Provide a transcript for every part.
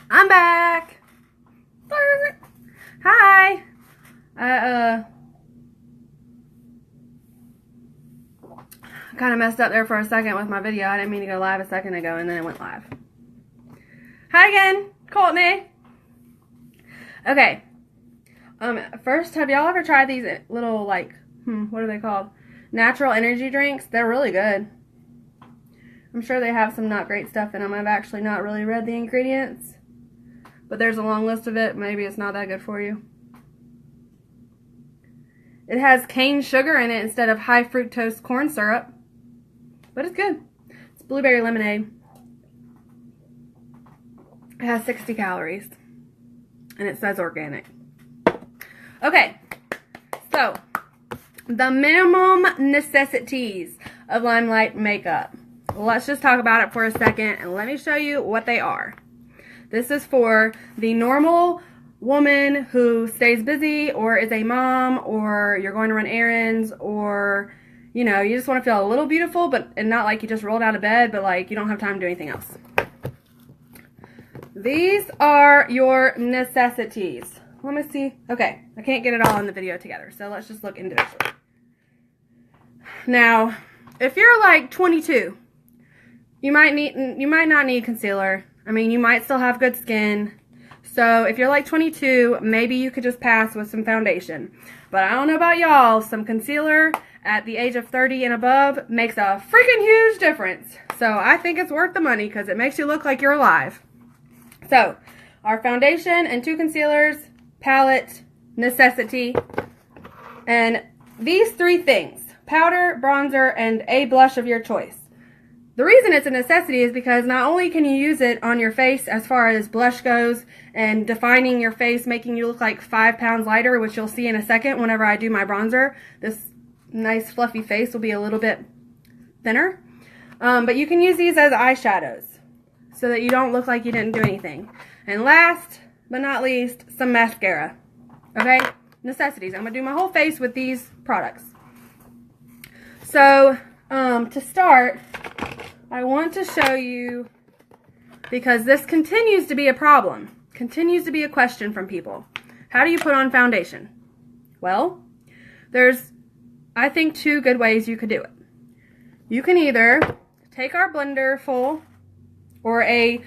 I'm back. Hi. I kind of messed up there for a second with my video. I didn't mean to go live a second ago, and then it went live. Hi again, Courtney. Okay. First, have y'all ever tried these little, like, what are they called? Natural energy drinks? They're really good. I'm sure they have some not great stuff in them. I've actually not really read the ingredients, but there's a long list of it. Maybe it's not that good for you. It has cane sugar in it instead of high fructose corn syrup, but it's good. It's blueberry lemonade. It has 60 calories, and it says organic. Okay, so the minimum necessities of LimeLight makeup. Let's just talk about it for a second, and let me show you what they are. This is for the normal woman who stays busy, or is a mom, or you're going to run errands, or, you know, you just want to feel a little beautiful, and not like you just rolled out of bed, but like you don't have time to do anything else. These are your necessities. Let me see. Okay, I can't get it all in the video together, so let's just look individually. Now, if you're like 22, you might not need concealer. I mean, you might still have good skin. So if you're like 22, maybe you could just pass with some foundation. But I don't know about y'all, some concealer at the age of 30 and above makes a freaking huge difference. So I think it's worth the money because it makes you look like you're alive. So our foundation and 2 concealers, palette, necessity, and these 3 things: powder, bronzer, and a blush of your choice. The reason it's a necessity is because not only can you use it on your face as far as blush goes and defining your face, making you look like 5 pounds lighter, which you'll see in a second whenever I do my bronzer. This nice fluffy face will be a little bit thinner. But you can use these as eyeshadows so that you don't look like you didn't do anything. And last but not least, some mascara. Okay? Necessities. I'm going to do my whole face with these products. So, to start, I want to show you, because this continues to be a problem, continues to be a question from people. How do you put on foundation? Well, there's, I think, 2 good ways you could do it. You can either take our blender full or a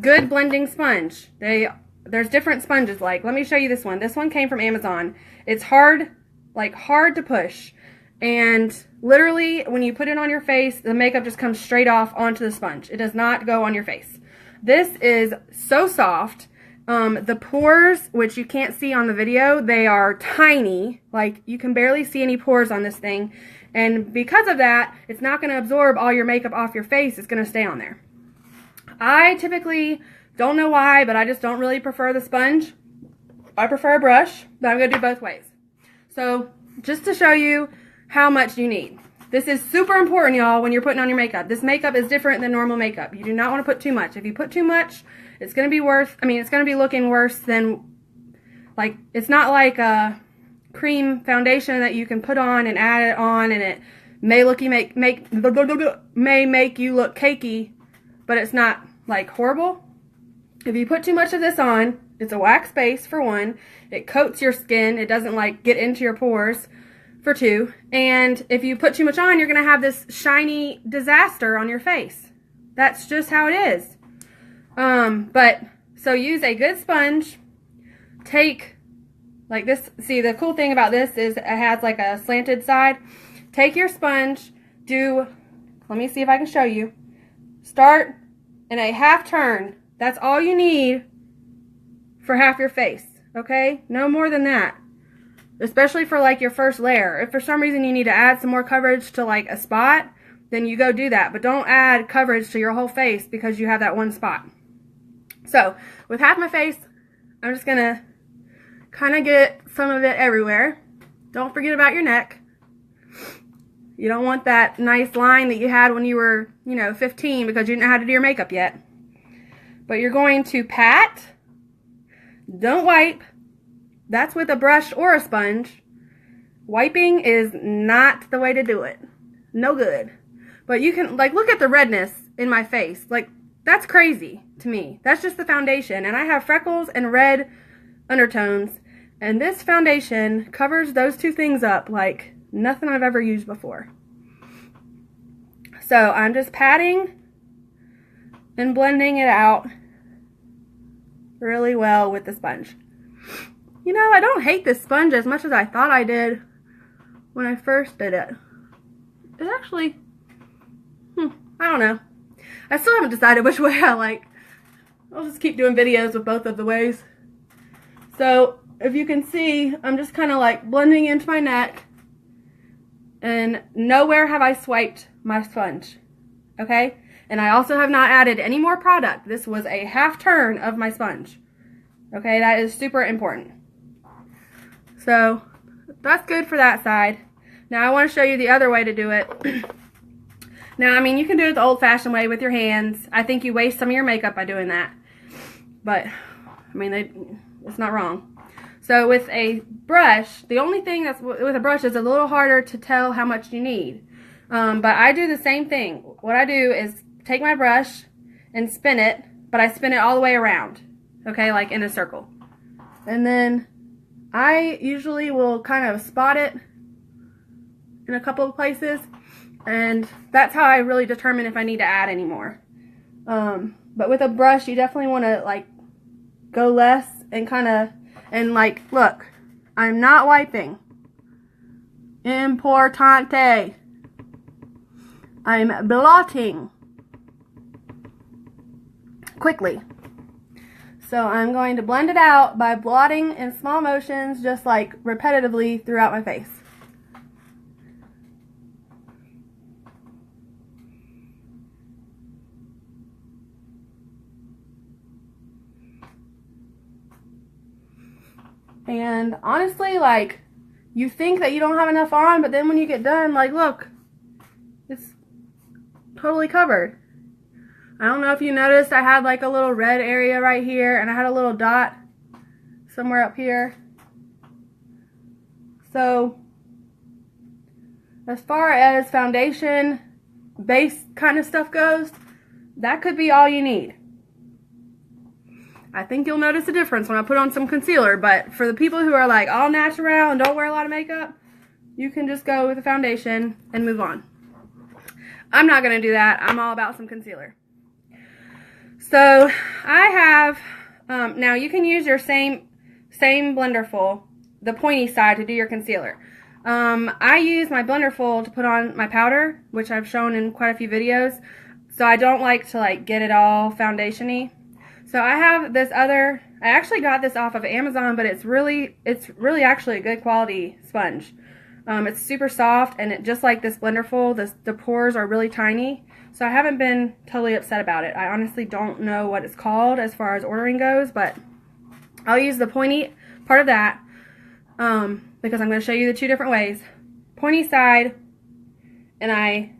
good blending sponge. There's different sponges. Like, let me show you this one. This one came from Amazon. It's hard, like hard to push. And literally, when you put it on your face, the makeup just comes straight off onto the sponge. It does not go on your face. This is so soft. The pores, which you can't see on the video, they are tiny. Like, you can barely see any pores on this thing. And because of that, it's not going to absorb all your makeup off your face. It's going to stay on there. I typically don't know why, but I just don't really prefer the sponge. I prefer a brush, but I'm going to do both ways. So, just to show you how much you need. This is super important, y'all, when you're putting on your makeup. This makeup is different than normal makeup. You do not want to put too much. If you put too much, it's going to be it's going to be looking worse than, like, it's not like a cream foundation that you can put on and add it on, and it may make you look cakey, but it's not, like, horrible. If you put too much of this on, it's a wax base, for one. It coats your skin. It doesn't, like, get into your pores, for 2. And if you put too much on, you're going to have this shiny disaster on your face. That's just how it is. So use a good sponge. Take, like this, see, the cool thing about this is it has like a slanted side. Take your sponge, let me see if I can show you. Start in a half turn. That's all you need for half your face, okay? No more than that. Especially for like your first layer. If for some reason you need to add some more coverage to like a spot, then you go do that. But don't add coverage to your whole face because you have that one spot. So, with half my face, I'm just going to kind of get some of it everywhere. Don't forget about your neck. You don't want that nice line that you had when you were, 15 because you didn't know how to do your makeup yet. But you're going to pat. Don't wipe. That's with a brush or a sponge. Wiping is not the way to do it. No good. But you can, like, look at the redness in my face. Like, That's crazy to me. That's just the foundation. And I have freckles and red undertones. And this foundation covers those two things up like nothing I've ever used before. So I'm just patting and blending it out really well with the sponge. You know, I don't hate this sponge as much as I thought I did when I first did it. It actually, I don't know. I still haven't decided which way I like. I'll just keep doing videos with both of the ways. So, if you can see, I'm just kind of like blending into my neck. And nowhere have I swiped my sponge. Okay? And I also have not added any more product. This was a half turn of my sponge. Okay? That is super important. So, that's good for that side. Now, I want to show you the other way to do it. Now, I mean, you can do it the old-fashioned way with your hands. I think you waste some of your makeup by doing that. But, I mean, it's not wrong. So, with a brush, the only thing that's with a brush is a little harder to tell how much you need. But I do the same thing. What I do is take my brush and spin it, but I spin it all the way around. Okay, like in a circle. And then I usually will kind of spot it in a couple of places. And that's how I really determine if I need to add any more. But with a brush, you definitely want to like go less and kind of, and like, look, I'm not wiping. Importante. I'm blotting quickly. So I'm going to blend it out by blotting in small motions, just like repetitively throughout my face. And honestly, like, you think that you don't have enough on, but then when you get done, like, look, it's totally covered. I don't know if you noticed, I had like a little red area right here, and I had a little dot somewhere up here. So, as far as foundation, base kind of stuff goes, that could be all you need. I think you'll notice a difference when I put on some concealer, but for the people who are like all natural and don't wear a lot of makeup, you can just go with the foundation and move on. I'm not going to do that. I'm all about some concealer. So I have, now you can use your same blenderful, the pointy side, to do your concealer. I use my blenderful to put on my powder, which I've shown in quite a few videos. So I don't like to like get it all foundation-y. So I have this other, I actually got this off of Amazon, but it's really actually a good quality sponge. It's super soft, and it, just like this blenderful, the pores are really tiny. So I haven't been totally upset about it. I honestly don't know what it's called as far as ordering goes, but I'll use the pointy part of that because I'm going to show you the two different ways. Pointy side, and I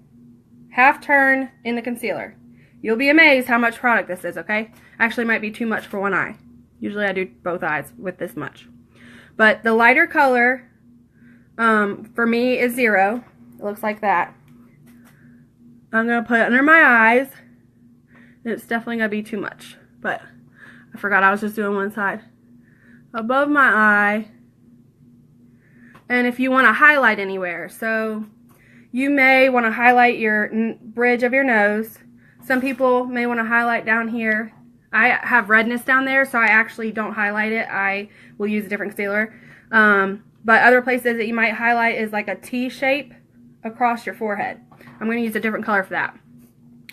half turn in the concealer. You'll be amazed how much product this is, okay? Actually, might be too much for one eye. Usually I do both eyes with this much. But the lighter color, for me, is 0. It looks like that. I'm going to put it under my eyes. It's definitely going to be too much. But I forgot I was just doing one side. Above my eye. And if you want to highlight anywhere. So you may want to highlight your bridge of your nose. Some people may want to highlight down here. I have redness down there, so I actually don't highlight it. I will use a different concealer. But other places that you might highlight is like a T shape across your forehead. I'm going to use a different color for that.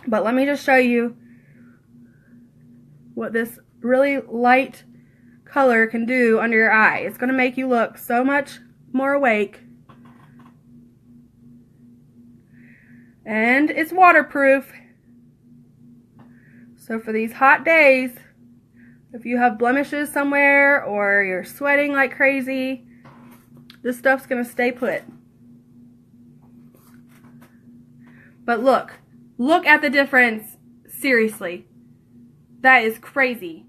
But let me just show you what this really light color can do under your eye. It's going to make you look so much more awake. And it's waterproof. So for these hot days, if you have blemishes somewhere or you're sweating like crazy, this stuff's going to stay put. But look at the difference, seriously. That is crazy.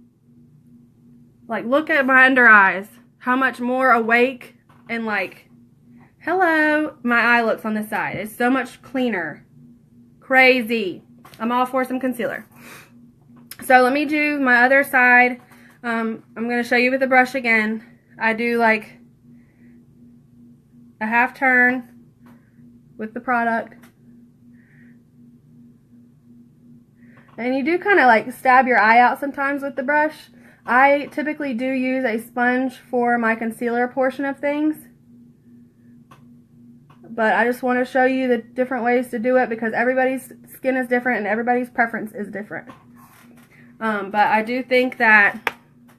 Like, look at my under eyes. How much more awake and like, hello, my eye looks on this side. It's so much cleaner. Crazy. I'm all for some concealer. So let me do my other side. I'm going to show you with the brush again. I do like a half turn with the product. And you do kind of like stab your eye out sometimes with the brush. I typically do use a sponge for my concealer portion of things. But I just want to show you the different ways to do it because everybody's skin is different and everybody's preference is different. But I do think that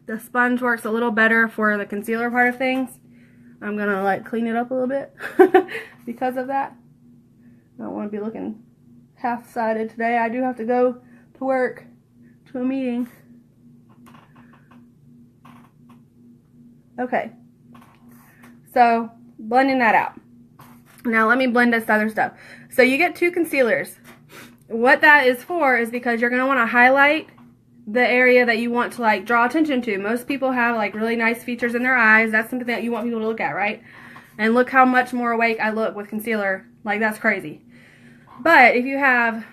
the sponge works a little better for the concealer part of things. I'm going to like clean it up a little bit because of that. I don't want to be looking half-sided today. I do have to go to work, to a meeting. Okay. So, blending that out. Now let me blend this other stuff. So you get 2 concealers. What that is for is because you're going to want to highlight the area that you want to like draw attention to. Most people have like really nice features in their eyes. That's something that you want people to look at, right? And look how much more awake I look with concealer. Like, that's crazy. But if you have,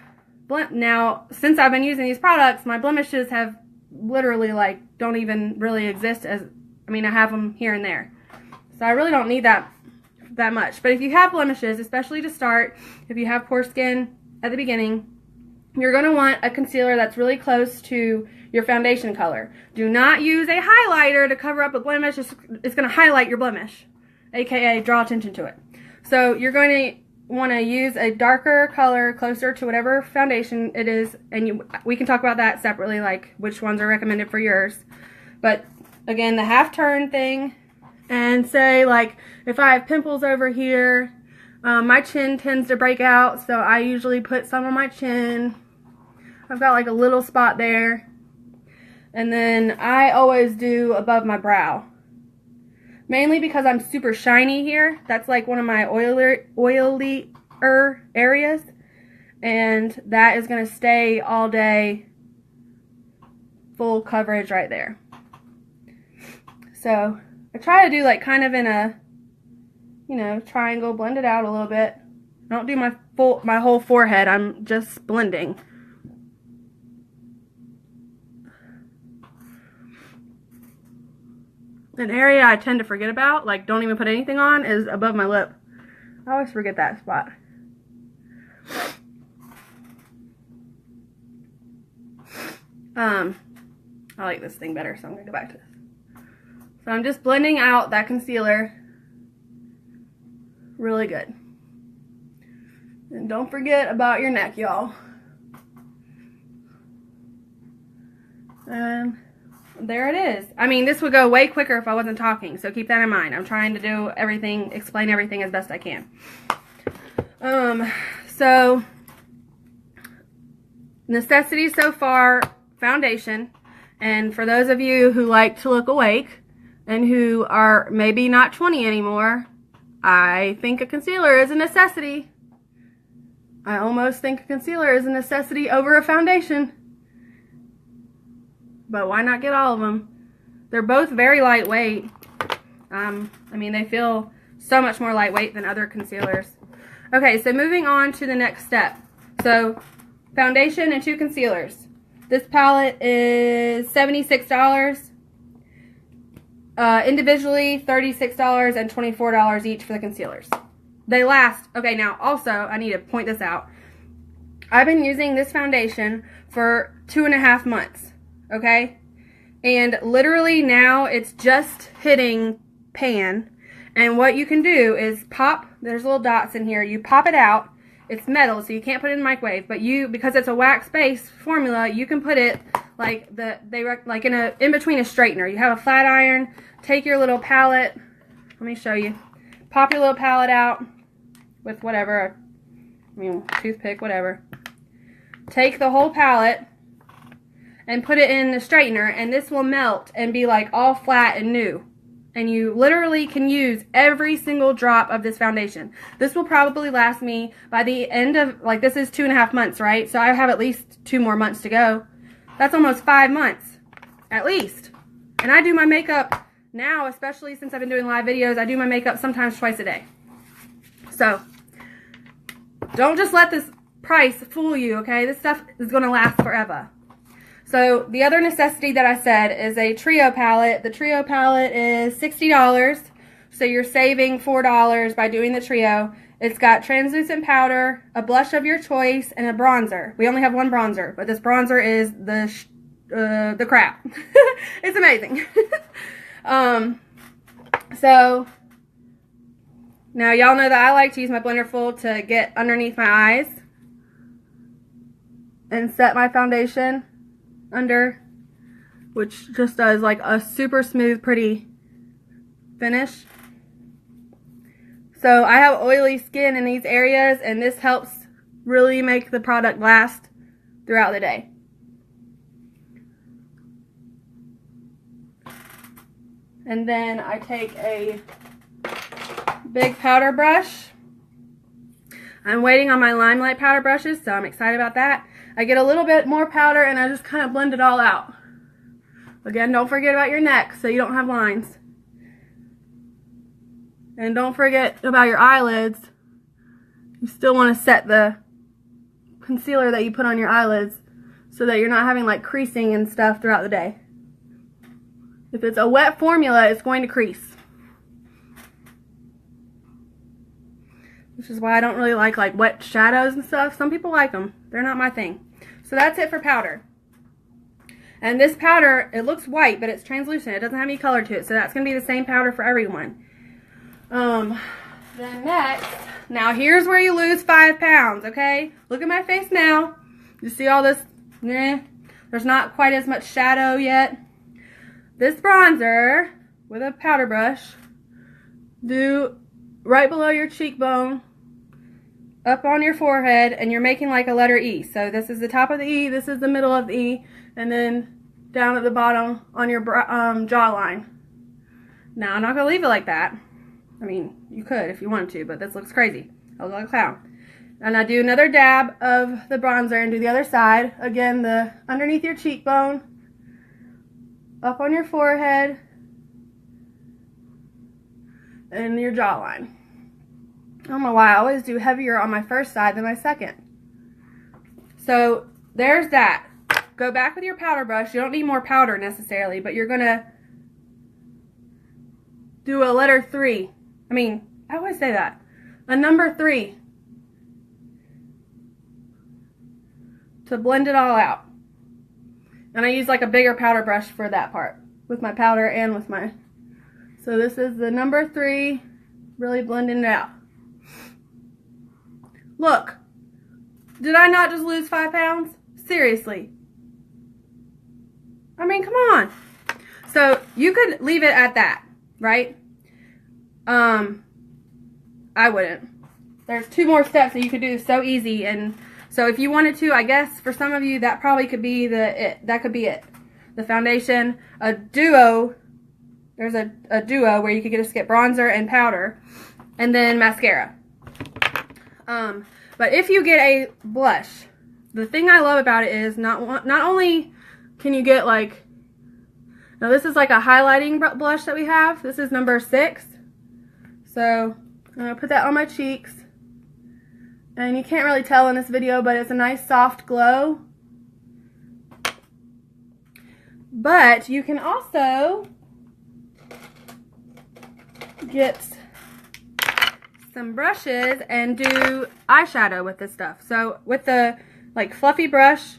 now since I've been using these products, my blemishes have literally like don't even really exist as, I mean, I have them here and there. So I really don't need that much. But if you have blemishes, especially to start, if you have poor skin at the beginning, you're going to want a concealer that's really close to your foundation color. Do not use a highlighter to cover up a blemish. It's going to highlight your blemish, aka draw attention to it. So you're going to want to use a darker color closer to whatever foundation it is, and we can talk about that separately, like which ones are recommended for yours. But again, the half turn thing, and say like if I have pimples over here, my chin tends to break out, so I usually put some on my chin. I've got like a little spot there. And then I always do above my brow. Mainly because I'm super shiny here. That's like one of my oilier areas. And that is going to stay all day. Full coverage right there. So I try to do like kind of in a, you know, triangle, blend it out a little bit. Don't do my whole forehead. I'm just blending. An area I tend to forget about, like don't even put anything on, is above my lip. I always forget that spot. I like this thing better, so I'm going to go back to this. So I'm just blending out that concealer really good. And don't forget about your neck, y'all. And there it is. I mean, this would go way quicker if I wasn't talking, so keep that in mind. I'm trying to do everything, explain everything as best I can. So, necessities so far, foundation. And for those of you who like to look awake and who are maybe not 20 anymore, I think a concealer is a necessity. I almost think a concealer is a necessity over a foundation. But why not get all of them? They're both very lightweight. I mean, they feel so much more lightweight than other concealers. Okay, so moving on to the next step. So, foundation and 2 concealers. This palette is $76. Individually, $36 and $24 each for the concealers. They last. Okay, now also, I need to point this out. I've been using this foundation for 2.5 months. Okay, and literally now it's just hitting pan, and what you can do is pop, there's little dots in here, you pop it out. It's metal, so you can't put it in the microwave, but because it's a wax-based formula, you can put it like like in between a straightener. You have a flat iron, take your little palette, let me show you, pop your little palette out with whatever, I mean toothpick, whatever. Take the whole palette and put it in the straightener, and this will melt and be like all flat and new. And you literally can use every single drop of this foundation. This will probably last me by the end of, like, this is 2.5 months, right? So I have at least 2 more months to go. That's almost 5 months, at least. And I do my makeup now, especially since I've been doing live videos, I do my makeup sometimes twice a day. So, don't just let this price fool you, okay? This stuff is going to last forever. So the other necessity that I said is a trio palette. The trio palette is $60. So you're saving $4 by doing the trio. It's got translucent powder, a blush of your choice, and a bronzer. We only have one bronzer, but this bronzer is the crap. It's amazing. So now y'all know that I like to use my blender full to get underneath my eyes and set my foundation under, which just does like a super smooth, pretty finish. So I have oily skin in these areas, and this helps really make the product last throughout the day. And then I take a big powder brush. I'm waiting on my LimeLight powder brushes, so I'm excited about that. I get a little bit more powder and I just kind of blend it all out. Again, don't forget about your neck so you don't have lines. And don't forget about your eyelids. You still want to set the concealer that you put on your eyelids so that you're not having like creasing and stuff throughout the day. If it's a wet formula, it's going to crease. Which is why I don't really like wet shadows and stuff. Some people like them. They're not my thing. So that's it for powder. And this powder, it looks white, but it's translucent. It doesn't have any color to it. So that's going to be the same powder for everyone. Then next, now here's where you lose 5 pounds, okay? Look at my face now. You see all this? There's not quite as much shadow yet. This bronzer with a powder brush, do right below your cheekbone, up on your forehead, and you're making like a letter E. So this is the top of the E, this is the middle of the E, and then down at the bottom on your jawline. Now I'm not going to leave it like that. I mean, you could if you wanted to, but this looks crazy. I look like a clown. And I do another dab of the bronzer and do the other side. Again, the underneath your cheekbone, up on your forehead, and your jawline. I don't know why I always do heavier on my first side than my second. So there's that. Go back with your powder brush. You don't need more powder necessarily, but you're going to do a letter 3. I always say that. A number 3. To blend it all out. And I use like a bigger powder brush for that part. With my powder and with my... So this is the number 3. Really blending it out. Look. Did I not just lose 5 pounds? Seriously. Come on. So you could leave it at that, right? I wouldn't. There's 2 more steps that you could do so easy, and so if you wanted to, I guess for some of you that probably could be that could be it. The foundation, a duo. There's a duo where you could just get bronzer and powder, and then mascara. But if you get a blush, the thing I love about it is not only can you get like, now this is like a highlighting blush that we have. This is number 6. So I'm going to put that on my cheeks. And you can't really tell in this video, but it's a nice soft glow. But you can also get some brushes and do eyeshadow with this stuff. So with the like fluffy brush,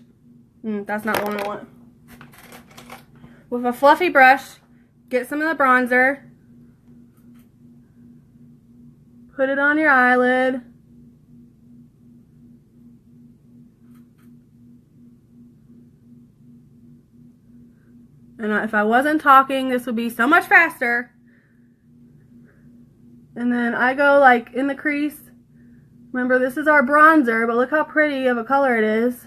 that's not the one I want. With a fluffy brush, get some of the bronzer, put it on your eyelid, and if I wasn't talking, this would be so much faster. And then I go like in the crease. Remember, this is our bronzer, but look how pretty of a color it is.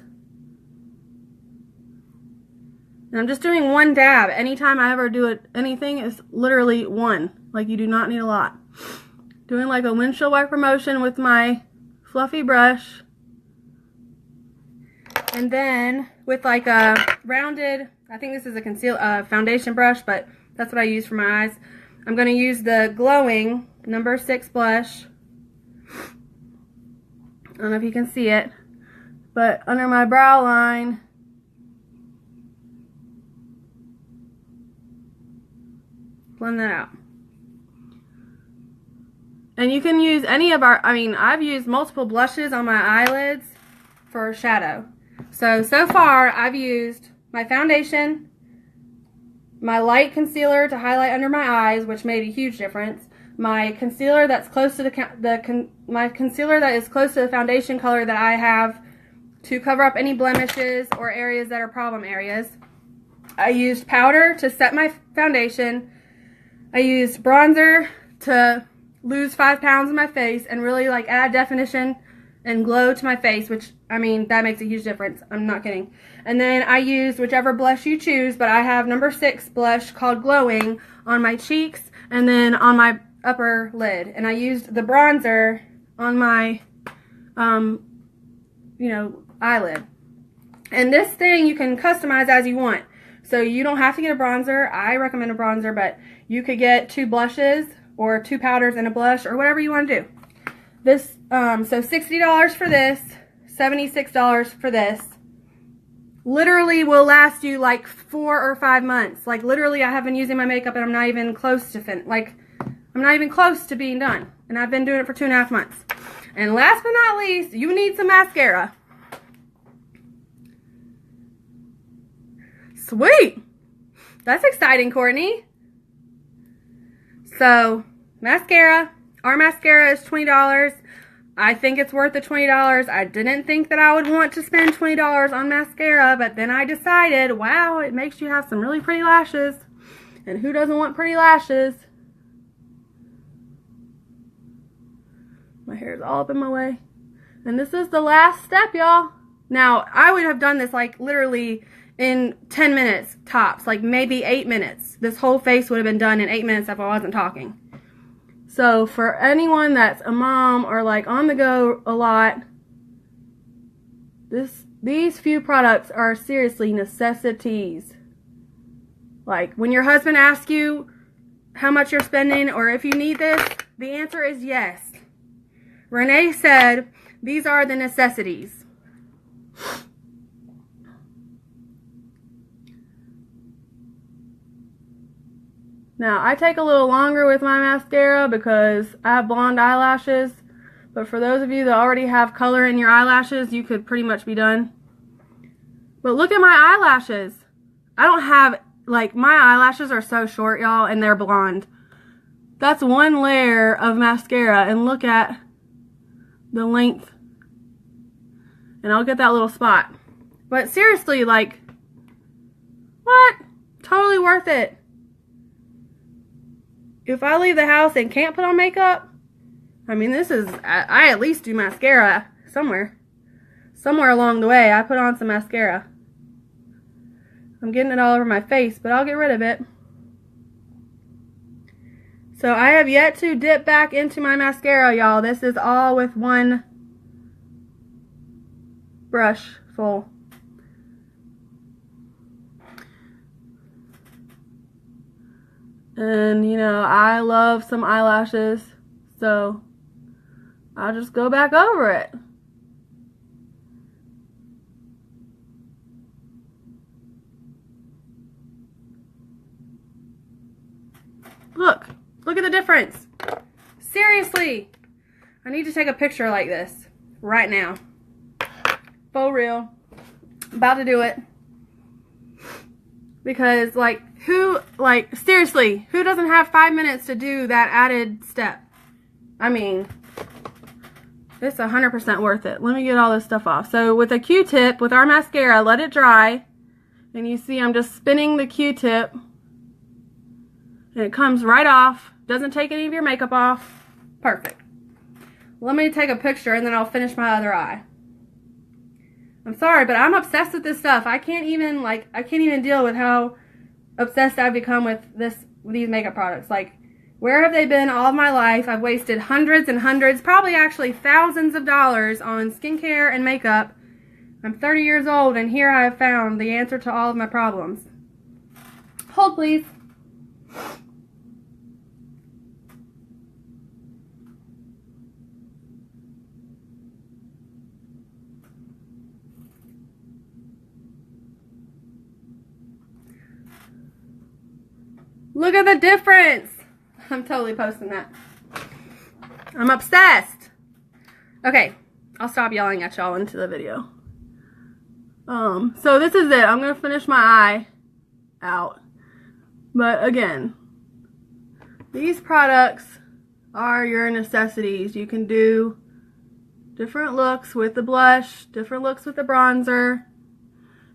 And I'm just doing 1 dab. Anytime I ever do anything, it's literally 1. Like, you do not need a lot. Doing like a windshield wiper motion with my fluffy brush. And then with like a rounded, I think this is a foundation brush, but that's what I use for my eyes. I'm going to use the glowing number 6 blush. I don't know if you can see it, but under my brow line, Blend that out. And you can use any of our, I've used multiple blushes on my eyelids for shadow. So far I've used my foundation, my light concealer to highlight under my eyes, which made a huge difference. My concealer that's close to my concealer that is close to the foundation color that I have to cover up any blemishes or areas that are problem areas. I used powder to set my foundation. I used bronzer to lose 5 pounds in my face and really like add definition and glow to my face, which, that makes a huge difference. I'm not kidding. And then I used whichever blush you choose, but I have number 6 blush called Glowing on my cheeks and then on my upper lid. And I used the bronzer on my, eyelid. And this thing you can customize as you want. So you don't have to get a bronzer. I recommend a bronzer, but you could get 2 blushes or 2 powders and a blush or whatever you want to do. This, so $60 for this, $76 for this. Literally will last you like 4 or 5 months. Like literally I have been using my makeup and I'm not even close to I'm not even close to being done. And I've been doing it for 2.5 months. And last but not least, you need some mascara. Sweet! That's exciting, Courtney. So, mascara. Our mascara is $20. I think it's worth the $20. I didn't think that I would want to spend $20 on mascara, but then I decided, wow, it makes you have some really pretty lashes. And who doesn't want pretty lashes? My hair is all up in my way. And this is the last step, y'all. Now, I would have done this like literally in 10 minutes tops, like maybe 8 minutes. This whole face would have been done in 8 minutes if I wasn't talking. So for anyone that's a mom or like on the go a lot, these few products are seriously necessities. Like when your husband asks you how much you're spending or if you need this, the answer is yes. Renee said these are the necessities. Now, I take a little longer with my mascara because I have blonde eyelashes. But for those of you that already have color in your eyelashes, you could pretty much be done. But look at my eyelashes. I don't have, like, my eyelashes are so short, y'all, and they're blonde. That's one layer of mascara, and look at the length. And I'll get that little spot. But seriously, like, what? Totally worth it. If I leave the house and can't put on makeup, this is, I at least do mascara somewhere. Somewhere along the way, I put on some mascara. I'm getting it all over my face, but I'll get rid of it. So I have yet to dip back into my mascara, y'all. This is all with one brush full. And, I love some eyelashes, so I'll just go back over it. Look at the difference. Seriously, I need to take a picture like this right now. For real. About to do it. Because, seriously, who doesn't have 5 minutes to do that added step? It's 100% worth it. Let me get all this stuff off. So, with a Q-tip, with our mascara, let it dry. And you see I'm just spinning the Q-tip. And it comes right off. Doesn't take any of your makeup off. Perfect. Let me take a picture and then I'll finish my other eye. I'm sorry, but I'm obsessed with this stuff. I can't even deal with how obsessed I've become with these makeup products. Like, where have they been all of my life? I've wasted hundreds and hundreds, probably actually thousands of dollars on skincare and makeup. I'm 30 years old, and here I have found the answer to all of my problems. Hold, please. Look at the difference. I'm totally posting that. I'm obsessed. Okay, I'll stop yelling at y'all into the video. So this is it. I'm gonna finish my eye out. But again, these products are your necessities. You can do different looks with the blush, different looks with the bronzer.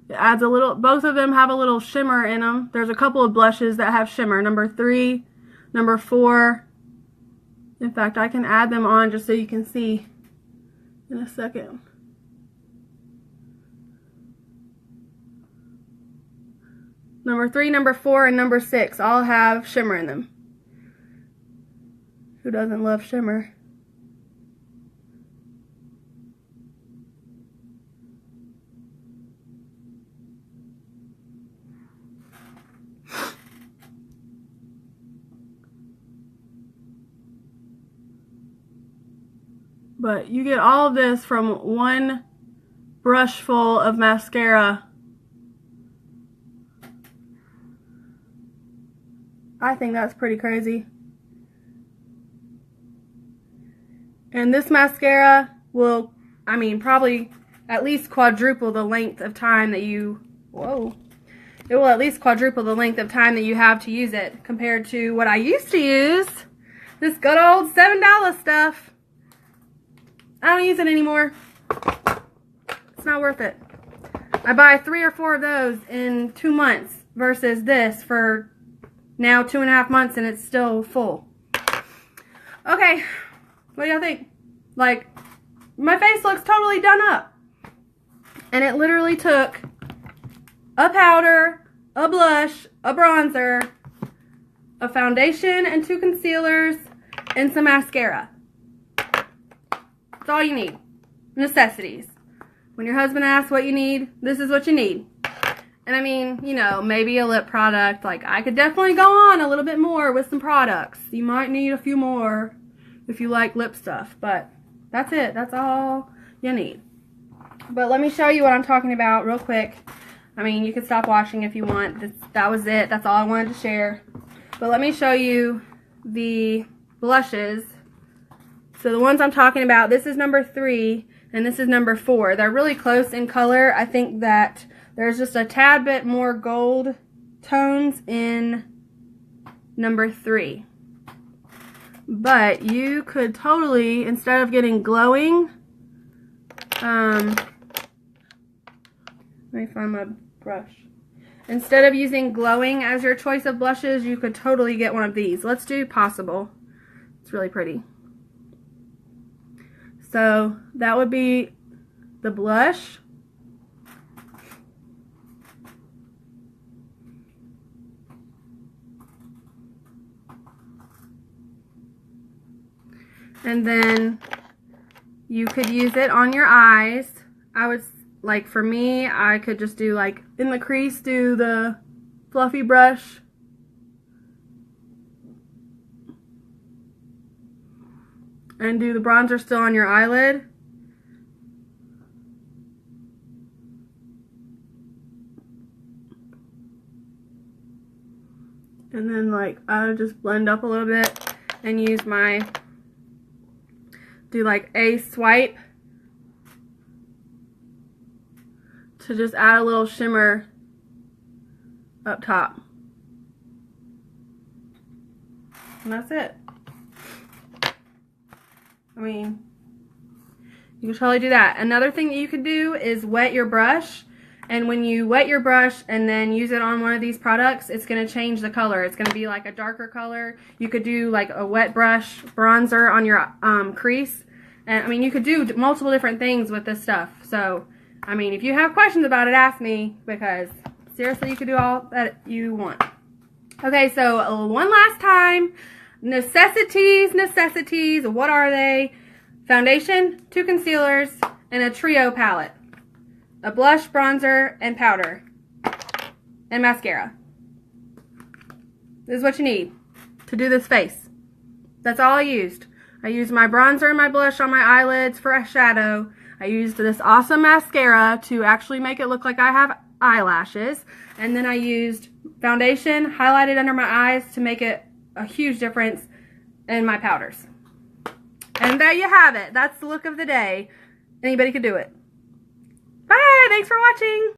It adds a little, both of them have a little shimmer in them. There's a couple of blushes that have shimmer. Number 3, number 4. In fact, I can add them on just so you can see in a second. Number 3, number 4, and number 6 all have shimmer in them. Who doesn't love shimmer? But you get all of this from one brush full of mascara. I think that's pretty crazy. And this mascara will, I mean, probably at least quadruple the length of time that you, whoa. It will at least quadruple the length of time that you have to use it compared to what I used to use. This good old $7 stuff. I don't use it anymore. It's not worth it. I buy 3 or 4 of those in 2 months versus this for now 2.5 months and it's still full. Okay, what do y'all think? Like, my face looks totally done up. And it literally took a powder, a blush, a bronzer, a foundation and 2 concealers, and some mascara. That's all you need. Necessities. When your husband asks what you need, this is what you need. And I mean, you know, maybe a lip product. Like, I could definitely go on a little bit more with some products. You might need a few more if you like lip stuff. But that's it. That's all you need. But let me show you what I'm talking about real quick. I mean, you can stop watching if you want. That was it. That's all I wanted to share. But let me show you the blushes. So the ones I'm talking about, this is number 3 and this is number 4. They're really close in color. I think that there's just a tad bit more gold tones in number 3. But you could totally, instead of getting glowing, let me find my brush. Instead of using glowing as your choice of blushes, you could totally get one of these. Let's do Possible. It's really pretty. So that would be the blush. And then you could use it on your eyes. I would, like, for me, I could just do, like, in the crease, do the fluffy brush. And do the bronzer still on your eyelid. And then, like, I would just blend up a little bit and use my, do like a swipe to just add a little shimmer up top. And that's it. I mean, you can totally do that. Another thing that you could do is wet your brush. And when you wet your brush and then use it on one of these products, it's going to change the color. It's going to be like a darker color. You could do like a wet brush bronzer on your crease. And I mean, you could do multiple different things with this stuff. So, I mean, if you have questions about it, ask me, because seriously, you could do all that you want. Okay, so one last time. Necessities, necessities. What are they? Foundation, 2 concealers, and a trio palette. A blush, bronzer, and powder. And mascara. This is what you need to do this face. That's all I used. I used my bronzer and my blush on my eyelids for a shadow. I used this awesome mascara to actually make it look like I have eyelashes. And then I used foundation, highlighted under my eyes to make it a huge difference in my powders. And there you have it. That's the look of the day. Anybody could do it. Bye. Thanks for watching.